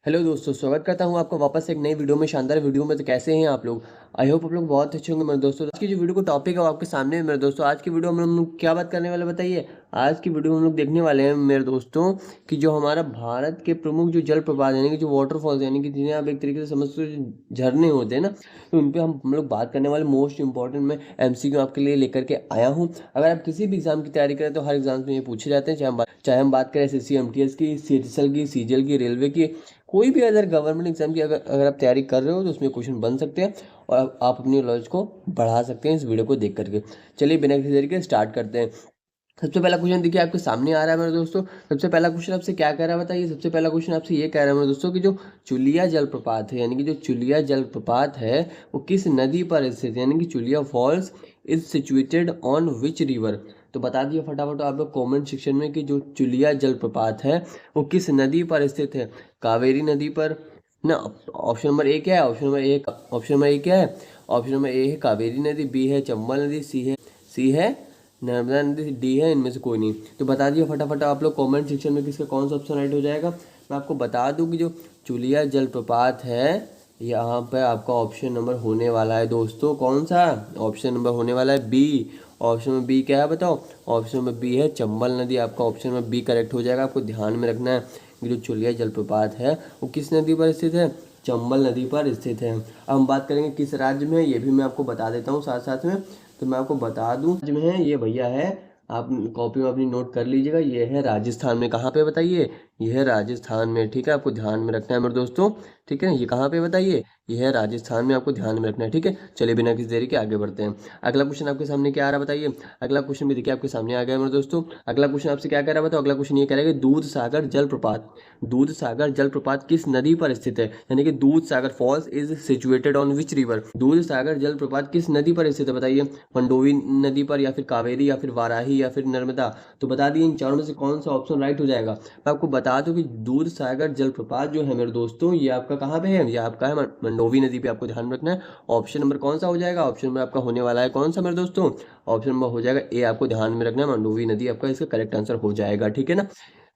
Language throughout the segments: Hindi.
हेलो दोस्तों, स्वागत करता हूँ आपका वापस एक नई वीडियो में, शानदार वीडियो में। तो कैसे हैं आप लोग? आई होप आप लोग बहुत अच्छे होंगे मेरे दोस्तों। आज की जो वीडियो को टॉपिक है वो आपके सामने है मेरे दोस्तों। आज की वीडियो में हम लोग क्या बात करने वाले बताइए। आज की वीडियो में हम लोग देखने वाले हैं मेरे दोस्तों कि जो हमारा भारत के प्रमुख जो जलप्रपात यानी कि जो वाटरफॉल्स यानी कि जिन्हें आप एक तरीके से समझ सकते हो, झरने होते हैं ना, तो उन पर हम लोग बात करने वाले। मोस्ट इंपॉर्टेंट मैं एमसीक्यू आपके लिए लेकर के आया हूँ। अगर आप किसी भी एग्जाम की तैयारी करें तो हर एग्जाम में ये पूछे जाते हैं, चाहे हम बात करें एसएससी एमटीएस की, सीएचएसएल की, सीजीएल की, रेलवे की, कोई भी अगर गवर्नमेंट एग्जाम की अगर अगर आप तैयारी कर रहे हो तो उसमें क्वेश्चन बन सकते हैं और आप अपनी नॉलेज को बढ़ा सकते हैं इस वीडियो को देख करके। चलिए बिना किसी देरी के स्टार्ट करते हैं। सबसे पहला क्वेश्चन देखिए आपके सामने आ रहा है मेरे दोस्तों। सबसे पहला क्वेश्चन आपसे क्या कह रहा है बताइए। सबसे पहला क्वेश्चन आपसे ये कह रहा है मेरे दोस्तों कि जो चुलिया जलप्रपात है यानी कि जो चुलिया जलप्रपात है वो किस नदी पर स्थित है, यानी कि Chulia falls is situated on which river. तो बता दिए फटाफट आप लोग कमेंट सेक्शन में कि जो चुलिया जलप्रपात है वो किस नदी पर स्थित है। कावेरी नदी पर ना। ऑप्शन नंबर ए क्या है? ऑप्शन नंबर ए क्या है? ऑप्शन नंबर ए है कावेरी नदी, बी है चंबल नदी, सी है नर्मदा नदी, डी है इनमें से कोई नहीं। तो बता दिए फटाफट आप लोग कमेंट सेक्शन में किसका कौन सा ऑप्शन राइट हो जाएगा। मैं आपको बता दूं कि जो चुलिया जलप्रपात है यहाँ पे आपका ऑप्शन नंबर होने वाला है दोस्तों। कौन सा ऑप्शन नंबर होने वाला है? बी। ऑप्शन नंबर बी क्या है बताओ? ऑप्शन नंबर बी है चंबल नदी। आपका ऑप्शन नंबर बी करेक्ट हो जाएगा। आपको ध्यान में रखना है कि जो चुलिया जलप्रपात है वो किस नदी पर स्थित है? चंबल नदी पर स्थित है। अब हम बात करेंगे किस राज्य में है, ये भी मैं आपको बता देता हूँ साथ साथ में। तो मैं आपको बता दूं राज्य में है ये भैया है। आप कॉपी में अपनी नोट कर लीजिएगा। ये है राजस्थान में। कहाँ पे बताइए? ये है राजस्थान में। ठीक है, आपको ध्यान में रखना है मेरे दोस्तों। ठीक है ना, ये कहाँ पे बताइए? ये है राजस्थान में, आपको ध्यान में रखना है। ठीक है, चलिए बिना किसी देरी के आगे बढ़ते हैं। अगला क्वेश्चन आपके सामने क्या आ रहा है बताइए। अगला क्वेश्चन भी देखिए आपके सामने आ गया मेरे दोस्तों। अगला क्वेश्चन आपसे क्या कह रहा है बताओ। अगला क्वेश्चन ये कह रहा है कि दूध सागर जलप्रपात, दूध सागर जलप्रपात किस नदी पर स्थित है, यानी कि Dudh Sagar falls is situated on which river. Dudh Sagar जलप्रपात किस नदी पर स्थित है बताइए। मंडोवी नदी पर, या फिर कावेरी, या फिर वाराही, या फिर नर्मदा। तो बता दिए इन चारों में से कौन सा ऑप्शन राइट हो जाएगा। मैं आपको बता दूं कि दूध सागर जलप्रपात जो है मेरे दोस्तों ये आपका कहाँ पे है? ये आपका है मंडोवी नदी पे। आपको ध्यान रखना है। ऑप्शन नंबर कौन सा हो जाएगा? ऑप्शन नंबर आपका होने वाला है कौन सा मेरे दोस्तों? ऑप्शन नंबर हो जाएगा ए। आपको ध्यान में रखना है, मंडोवी नदी आपका इसका करेक्ट आंसर हो जाएगा। ठीक है ना?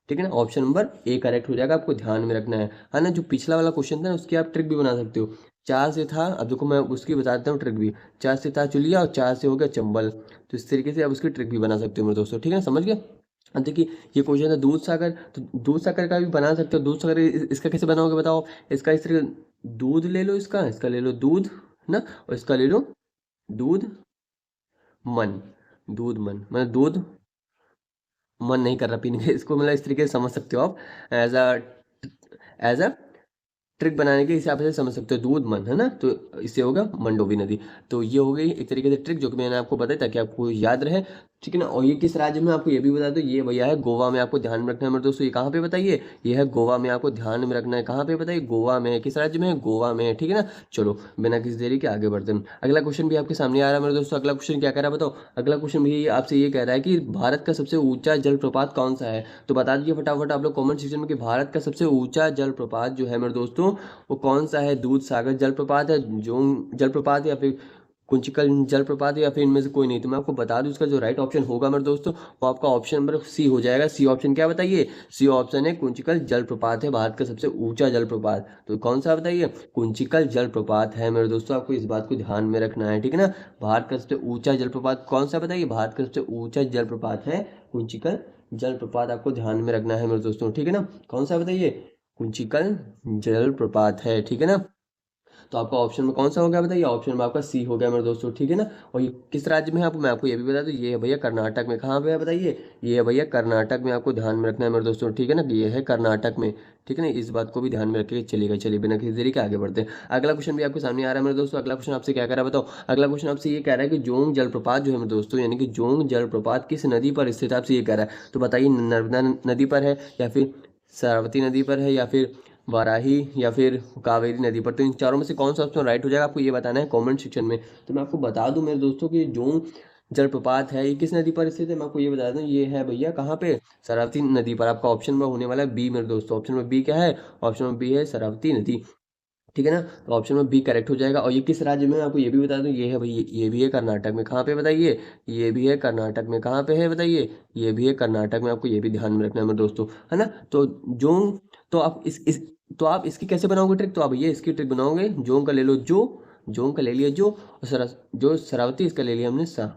ठीक है ना, ऑप्शन नंबर ए करेक्ट हो जाएगा। आपको ध्यान में रखना है ना। जो पिछला वाला क्वेश्चन था ना उसकी आप ट्रिक भी बना सकते हो। चार से था, अब देखो मैं उसकी बता देता हूँ ट्रिक भी। चार से था चुलिया और चार से हो गया चंबल। तो इस तरीके से आप उसकी ट्रिक भी बना सकते हो मेरे दोस्तों। ठीक है ना, समझ गए? अब देखिए ये क्वेश्चन है दूध सागर, तो दूध सागर का भी बना सकते हो। दूध सागर इसका कैसे बनाओगे बताओ। इसका इस तरीके दूध ले लो, इसका ले लो दूध ना, और इसका ले लो दूध मन। दूध मन मतलब दूध मन नहीं कर रहा पीने का, इसको मतलब इस तरीके से समझ सकते हो आप। एज अ ट्रिक बनाने के हिसाब से समझ सकते हो। दूध मन है ना, तो इससे होगा मंडोवी नदी। तो ये हो गई एक तरीके से ट्रिक जो कि मैंने आपको बताई ताकि आपको याद रहे। ठीक है ना। और ये किस राज्य में आपको ये भी बता दो, ये भैया है गोवा में। आपको ध्यान में रखना है मेरे दोस्तों। ये कहाँ पे बताइए? ये है गोवा में। आपको ध्यान में रखना है कहाँ पे बताइए? गोवा में है। किस राज्य में है? गोवा में है। ठीक है ना। चलो बिना किसी देरी के आगे बढ़ते हैं। अगला क्वेश्चन भी आपके सामने आ रहा है मेरे दोस्तों। अगला क्वेश्चन क्या कह रहा है बताओ। अगला क्वेश्चन भी आपसे ये कह रहा है कि भारत का सबसे ऊंचा जलप्रपात कौन सा है। तो बता दीजिए फटाफट आप लोग कमेंट सेक्शन में कि भारत का सबसे ऊंचा जलप्रपात जो है मेरे दोस्तों वो कौन सा है। दूध सागर जलप्रपात है, जोंग जलप्रपात, या फिर कुंचिकल जलप्रपात है, या फिर इनमें से कोई नहीं। तो मैं आपको बता दूं इसका जो राइट ऑप्शन होगा मेरे दोस्तों वो आपका ऑप्शन नंबर सी हो जाएगा। सी ऑप्शन क्या बताइए? सी ऑप्शन है कुंचिकल जलप्रपात है भारत का सबसे ऊंचा जलप्रपात। तो कौन सा बताइए? कुंचिकल जलप्रपात है मेरे दोस्तों। आपको इस बात को ध्यान में रखना है। ठीक है ना। भारत का सबसे ऊंचा जलप्रपात कौन सा बताइए? भारत का सबसे ऊंचा जलप्रपात है कुंचिकल जलप्रपात। आपको ध्यान में रखना है मेरे दोस्तों। ठीक है ना। कौन सा बताइए? कुंचिकल जलप्रपात है। ठीक है ना। तो आपका ऑप्शन में कौन सा हो गया बताइए? ऑप्शन में आपका सी हो गया मेरे दोस्तों। ठीक है ना। और ये किस राज्य में है आपको मैं आपको ये भी बता दूं, ये है भैया कर्नाटक में। कहाँ पे है बताइए? ये है भैया कर्नाटक में। आपको ध्यान में रखना है मेरे दोस्तों। ठीक है ना, ये है कर्नाटक में। ठीक है ना, इस बात को भी ध्यान में रखिए चलिएगा। चलिए बिना किसी देरी के आगे बढ़ते हैं। अगला क्वेश्चन भी आपके सामने आ रहा है मेरे दोस्तों। अगला क्वेश्चन आपसे क्या कह रहा है बताओ। अगला क्वेश्चन आपसे ये कह रहा है कि जोंग जलप्रपात जो है मेरे दोस्तों, यानी कि जोंग जलप्रपात किस नदी पर स्थित है, आपसे ये कह रहा है। तो बताइए नर्मदा नदी पर है, या फिर सरस्वती नदी पर है, या फिर वाराही, या फिर कावेरी नदी पर। तो इन चारों में से कौन सा ऑप्शन राइट हो जाएगा आपको ये बताना है कमेंट सेक्शन में। तो मैं आपको बता दूं मेरे दोस्तों कि जो जलप्रपात है ये किस नदी पर स्थित है। मैं आपको ये बता दूं ये है भैया कहाँ पे? सरस्वती नदी पर। आपका ऑप्शन में होने वाला है बी मेरे दोस्तों। ऑप्शन में बी क्या है? ऑप्शन में बी है सरस्वती नदी। ठीक है ना। तो ऑप्शन में बी करेक्ट हो जाएगा। और ये किस राज्य में है आपको ये भी बता दूं, ये है भाई, ये भी है कर्नाटक में। कहाँ पे बताइए? ये भी है कर्नाटक में। कहाँ पे है बताइए? ये भी है कर्नाटक में। आपको ये भी ध्यान में रखना है मेरे दोस्तों, है ना। तो जो तो आप इस तो आप इसकी कैसे बनाओगे ट्रिक, तो आप भैया इसकी ट्रिक बनाओगे, जोंग का ले लो जोंग का ले लिया जो, और जो शरावती इसका ले लिया हमने सा,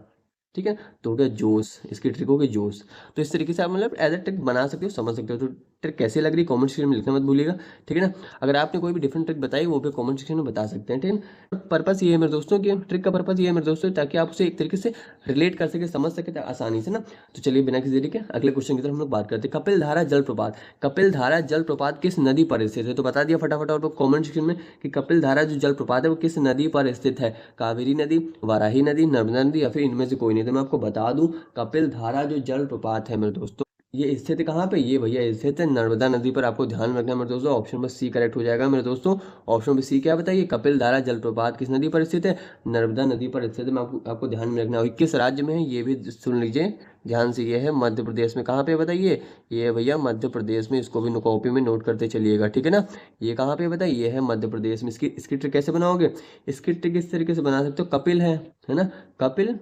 ठीक है, तो हो गया जोश, इसकी ट्रिक हो गई जोश। तो इस तरीके से आप मतलब एज अ ट्रिक बना सकते हो, समझ सकते हो। तो ट्रिक कैसे लग रही कमेंट सेक्शन में लिखना मत भूलिएगा, ठीक है ना। अगर आपने कोई भी डिफरेंट ट्रिक बताई वो भी कमेंट सेक्शन में बता सकते हैं, ठीक है। पर्पस ये है मेरे दोस्तों की, ट्रिक का पर्पस ये है मेरे दोस्तों, ताकि आप उसे एक तरीके से रिलेट कर सके, समझ सके आसानी से ना। तो चलिए बिना किसी देरी के अगले क्वेश्चन की तरफ हम लोग बात करते हैं। कपिल धारा जलप्रपात, कपिल धारा जलप्रपात किस नदी पर स्थित है, तो बता दिया फटाफट और कमेंट सेक्शन में कि कपिल धारा जो जलप्रपात है वो किस नदी पर स्थित है। कावेरी नदी, वाराही नदी, नर्मदा नदी या फिर इनमें से कोई नहीं। तो मैं आपको बता दूं, कपिल धारा जो जलप्रपात है मेरे दोस्तों, ये स्थित है कहाँ पे, ये भैया स्थित है नर्मदा नदी पर। आपको ध्यान रखना है मेरे दोस्तों, ऑप्शन नंबर सी करेक्ट हो जाएगा मेरे दोस्तों। ऑप्शन नंबर सी क्या बताइए, कपिल धारा जलप्रपात किस नदी पर स्थित है, नर्मदा नदी पर स्थित है। मैं आपको ध्यान में रखना है। किस राज्य में है ये भी सुन लीजिए ध्यान से, ये है मध्य प्रदेश में। कहाँ पे बताइए, ये है भैया मध्य प्रदेश में, इसको भी कॉपी में नोट करते चलिएगा, ठीक है ना। ये कहाँ पे बताइए, ये है मध्य प्रदेश में। इसकी ट्रिक कैसे बनाओगे, इसकी ट्रिक इस तरीके से बना सकते हो, कपिल है ना, कपिल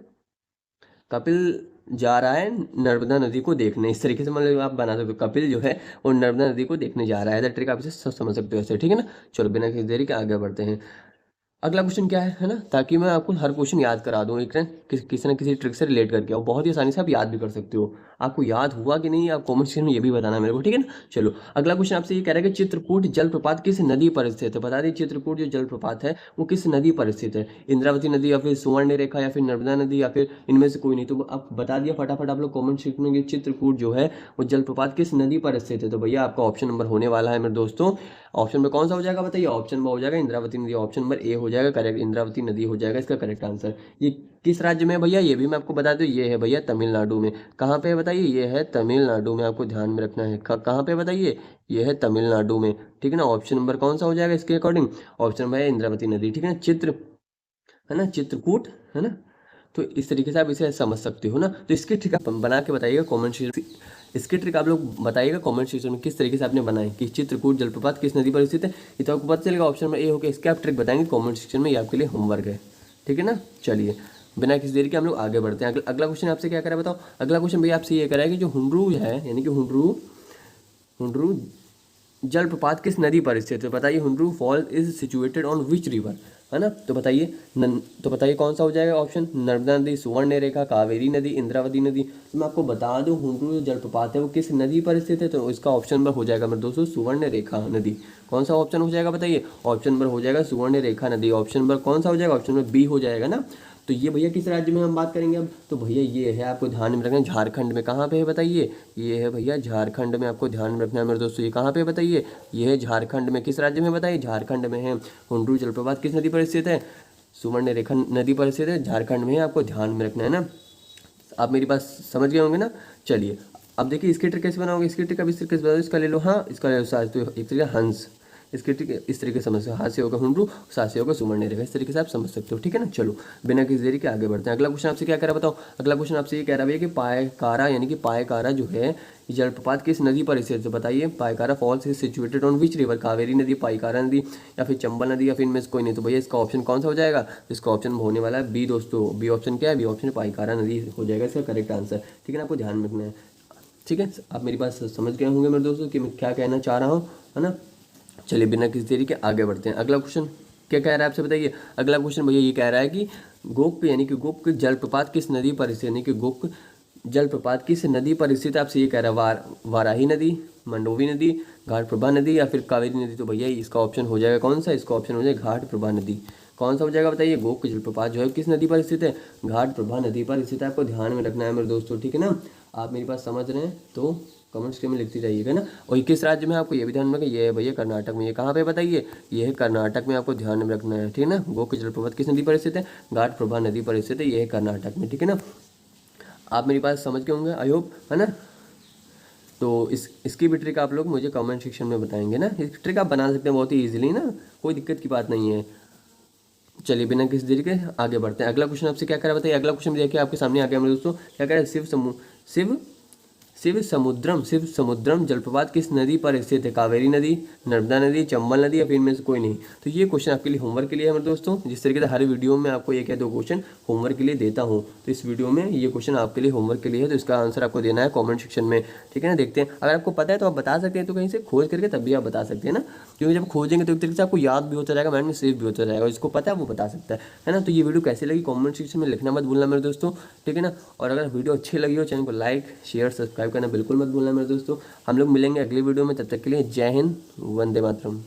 कपिल जा रहा है नर्मदा नदी को देखने, इस तरीके से मतलब आप बना सकते हो, कपिल जो है वो नर्मदा नदी को देखने जा रहा है। ट्रिक आप इसे समझ सकते हो ऐसे, ठीक है ना। चलो बिना किसी देरी के आगे बढ़ते हैं। अगला क्वेश्चन क्या है ना, ताकि मैं आपको हर क्वेश्चन याद करा दूं एक किसी न किसी ट्रिक से रिलेट करके, और बहुत ही आसानी से आप याद भी कर सकते हो। आपको याद हुआ कि नहीं, आप कमेंट सेक्शन में ये भी बताना मेरे को, ठीक है ना। चलो अगला क्वेश्चन आपसे ये कह रहा है कि चित्रकूट जलप्रपात किस नदी पर स्थित है। बता दें चित्रकूट जो जलप्रपात है वो किस नदी पर स्थित है, इंद्रावती नदी या फिर सुवर्ण रेखा या फिर नर्मदा नदी या फिर इनमें से कोई नहीं। तो आप बता दिया फटाफट आप लोग कमेंट सेक्शन में, चित्रकूट जो है वो जलप्रपात किस नदी पर स्थित है। तो भैया आपका ऑप्शन नंबर होने वाला है मेरे दोस्तों, ऑप्शन में कौन सा हो जाएगा बताइए, ऑप्शन में हो जाएगा इंद्रावती नदी, ऑप्शन नंबर ए हो जाएगा करेक्ट, इंद्रावती नदी हो जाएगा इसका करेक्ट आंसर। ये किस राज्य में है भैया, ये भी मैं आपको बता दूं, ये है भैया तमिलनाडु में। कहाँ पे है बताइए, ये है तमिलनाडु में, आपको ध्यान में रखना है। कहाँ पे बताइए, ये है तमिलनाडु में, ठीक है ना। ऑप्शन नंबर कौन सा हो जाएगा इसके अकॉर्डिंग, ऑप्शन नंबर है इंद्रावती नदी, ठीक है ना। है ना, चित्रकूट, है ना। तो इस तरीके से आप इसे समझ सकते हो ना। तो इसकी ट्रिक आप बना के बताइएगा कमेंट सेक्शन, इसकी ट्रिक आप लोग बताइएगा कमेंट सेक्शन में किस तरीके से आपने बनाई कि चित्रकूट जलप्रपात किस नदी पर स्थित है। ये तो आपको पता चलेगा, ऑप्शन में ए होगा, इसके आप ट्रिक बताएंगे कमेंट सेक्शन में, ये आपके लिए होमवर्क है, ठीक है ना। चलिए बिना किसी देरी के हम लोग आगे बढ़ते हैं। अगला क्वेश्चन आपसे क्या करा बताओ। अगला क्वेश्चन भैया आपसे ये करा है कि जो हुंड्रू है, यानी कि हुंड्रू जलप्रपात किस नदी पर स्थित है। बताइए Hundru fall is situated on which river, है ना। तो बताइए तो बताइए कौन सा हो जाएगा ऑप्शन, नर्मदा नदी, सुवर्ण रेखा, कावेरी नदी, इंद्रावती नदी। तो मैं आपको बता दूं हुंड्रू जो जलप्रपात है वो किस नदी पर स्थित है, तो इसका ऑप्शन नंबर हो जाएगा मेरे दोस्तों सुवर्ण रेखा नदी। कौन सा ऑप्शन हो जाएगा बताइए, ऑप्शन नंबर हो जाएगा सुवर्ण रेखा नदी। ऑप्शन नंबर कौन सा हो जाएगा, ऑप्शन नंबर बी हो जाएगा ना। तो ये भैया किस राज्य में हम बात करेंगे अब, तो भैया ये है, आपको ध्यान में रखना है, झारखंड में। कहाँ पे है बताइए, ये है भैया झारखंड में, आपको ध्यान में रखना है मेरे दोस्तों। ये कहाँ पे बताइए, ये है झारखंड में। किस राज्य में बताइए, झारखंड में है। हुंड्रू जलप्रपात किस नदी पर स्थित है, सुवर्ण रेखा नदी पर स्थित है, झारखंड में है, आपको ध्यान में रखना है ना। आप मेरी बात समझ गए होंगे ना। चलिए अब देखिए इसकी ट्रिक कैसे बनाओगे, इसकी ट्रिक अब इस तरीके से बनाओ, इसका ले लो, हाँ इसका ले लो साथ, तो एक तरीके हंस, इसकी ट्रिक इस तरीके से समझ सकते हो, हाथ से होगा हुंड्रू, साथ से होगा सुवर्ण रेखा, इस तरीके से आप समझ सकते हो, ठीक है ना। चलो बिना किसी देरी के आगे बढ़ते हैं। अगला क्वेश्चन आपसे क्या कह रहा है बताओ। अगला क्वेश्चन आपसे ये कह रहा है कि पायकारा, यानी कि पायकारा जो है जलप्रपात किस नदी पर स्थित है। बताइए Pykara falls is situated on which river, Kaveri नदी, पायकारा नदी या फिर चंबल नदी या फिर इनमें से कोई नहीं। तो भैया इसका ऑप्शन कौन सा हो जाएगा, इसका ऑप्शन होने वाला है बी दोस्तों। बी ऑप्शन क्या है, बी ऑप्शन पायकारा नदी हो जाएगा इसका करेक्ट आंसर, ठीक है ना। आपको ध्यान में रखना है, ठीक है। आप मेरी बात समझ गए होंगे मेरे दोस्तों कि मैं क्या कहना चाह रहा हूँ, है ना। चलिए बिना किसी देरी के आगे बढ़ते हैं। अगला क्वेश्चन क्या कह रहा है आपसे बताइए। अगला क्वेश्चन भैया ये कह रहा है कि गोक यानी कि गोक जलप्रपात किस नदी पर स्थित, यानी कि गोक जलप्रपात किस नदी पर स्थित है। आपसे ये कह रहा है वाराही नदी, मंडोवी नदी, घाटप्रभा नदी या फिर कावेरी नदी। तो भैया इसका ऑप्शन हो जाएगा कौन सा, इसका ऑप्शन हो जाएगा घाटप्रभा नदी। कौन सा हो जाएगा बताइए, गोक जलप्रपात जो है किस नदी पर स्थित है, घाटप्रभा नदी पर स्थित है। आपको ध्यान में रखना है मेरे दोस्तों, ठीक है ना। आप मेरी बात समझ रहे हैं तो कमेंट्स के में लिखती जाइएगा ना। और ये किस राज्य में आपको ये भी ध्यान में रखना, ये है भैया कर्नाटक में। ये कहाँ पे बताइए, ये है कर्नाटक में, आपको ध्यान में रखना है, ठीक है ना। गोक जलप्रपात किस नदी पर स्थित है, घाटप्रभा नदी पर स्थित है, ये है कर्नाटक में, ठीक है ना। आप मेरी बात समझ के होंगे आई होप, है ना। तो इसकी भी ट्रिक आप लोग मुझे कमेंट सेक्शन में बताएंगे ना। इस ट्रिक आप बना सकते हैं बहुत ही ईजिली ना, कोई दिक्कत की बात नहीं है। चलिए बिना किसी देरी के आगे बढ़ते हैं। अगला क्वेश्चन आपसे क्या करा बताइए। अगला क्वेश्चन देखिए आपके सामने आ गया मेरे दोस्तों, क्या कह रहा है, शिव समुद्रम जलप्रपात किस नदी पर स्थित है? कावेरी नदी, नर्मदा नदी, चंबल नदी या फिर इनमें से कोई नहीं। तो ये क्वेश्चन आपके लिए होमवर्क के लिए है मेरे दोस्तों। जिस तरीके से हर वीडियो में आपको एक या दो क्वेश्चन होमवर्क के लिए देता हूँ, तो इस वीडियो में ये क्वेश्चन आपके लिए होमवर्क के लिए है। तो इसका आंसर आपको देना है कॉमेंट सेक्शन में, ठीक है ना। देखते हैं, अगर आपको पता है तो आप बता सकते हैं, तो कहीं से खोज करके तब भी आप बता सकते हैं ना, क्योंकि जब खोजेंगे तो एक तरीके से आपको याद भी होता जाएगा, माइंड में सेव भी होता जाएगा। जिसको पता है वो बता सकता है ना। तो ये वीडियो कैसी लगी कॉमेंट सेक्शन में लिखना मत भूलना मेरे दोस्तों, ठीक है ना। और अगर वीडियो अच्छी लगी हो, चैनल को लाइक शेयर सब्सक्राइब करना बिल्कुल मत भूलना मेरे दोस्तों। हम लोग मिलेंगे अगली वीडियो में, तब तक के लिए जय हिंद, वंदे मातरम।